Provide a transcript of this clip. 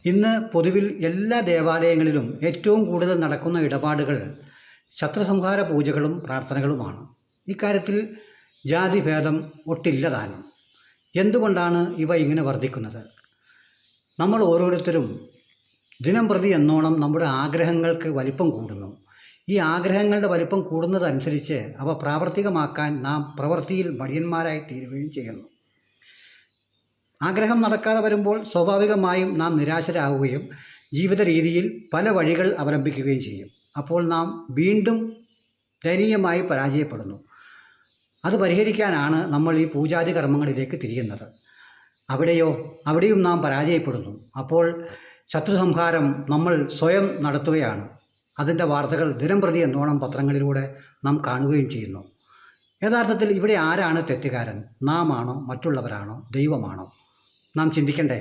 ഇന്ന് പൊതുവിൽ എല്ലാ ദേവാലയങ്ങളിലും ഏറ്റവും കൂടുതൽ നടക്കുന്ന ഇടപാടുകൾ ശത്രുസംഹാര പൂജകളും പ്രാർത്ഥനകളുമാണ്. ഇക്കാര്യത്തിൽ ജാതിഭേദം ഒട്ടില്ലതാനും. എന്തുകൊണ്ടാണ് ഇവ ഇങ്ങനെ വർദ്ധിക്കുന്നത്? നമ്മൾ ഓരോരുത്തരും ദിനം പ്രതി എന്നോണം നമ്മുടെ ആഗ്രഹങ്ങൾക്ക് വലിപ്പം കൂടുന്നു. ഈ ആഗ്രഹങ്ങളുടെ വലിപ്പം കൂടുന്നതനുസരിച്ച് അവ പ്രാവർത്തികമാക്കാൻ നാം പ്രവൃത്തിയിൽ മടിയന്മാരായി തീരുകയും ചെയ്യുന്നു. ആഗ്രഹം നടക്കാതെ വരുമ്പോൾ സ്വാഭാവികമായും നാം നിരാശരാകുകയും ജീവിത രീതിയിൽ പല വഴികൾ അവലംബിക്കുകയും ചെയ്യും. അപ്പോൾ നാം വീണ്ടും ദയനീയമായി പരാജയപ്പെടുന്നു. അത് പരിഹരിക്കാനാണ് നമ്മൾ ഈ പൂജാതി കർമ്മങ്ങളിലേക്ക് തിരിയുന്നത്. അവിടെയും നാം പരാജയപ്പെടുന്നു. അപ്പോൾ ശത്രുസംഹാരം നമ്മൾ സ്വയം നടത്തുകയാണ്. അതിൻ്റെ വാർത്തകൾ ദിനംപ്രതി എന്നോണം പത്രങ്ങളിലൂടെ നാം കാണുകയും ചെയ്യുന്നു. യഥാർത്ഥത്തിൽ ഇവിടെ ആരാണ് തെറ്റുകാരൻ? നാം ആണോ, മറ്റുള്ളവരാണോ, ദൈവമാണോ? നാം ചിന്തിക്കണ്ടേ?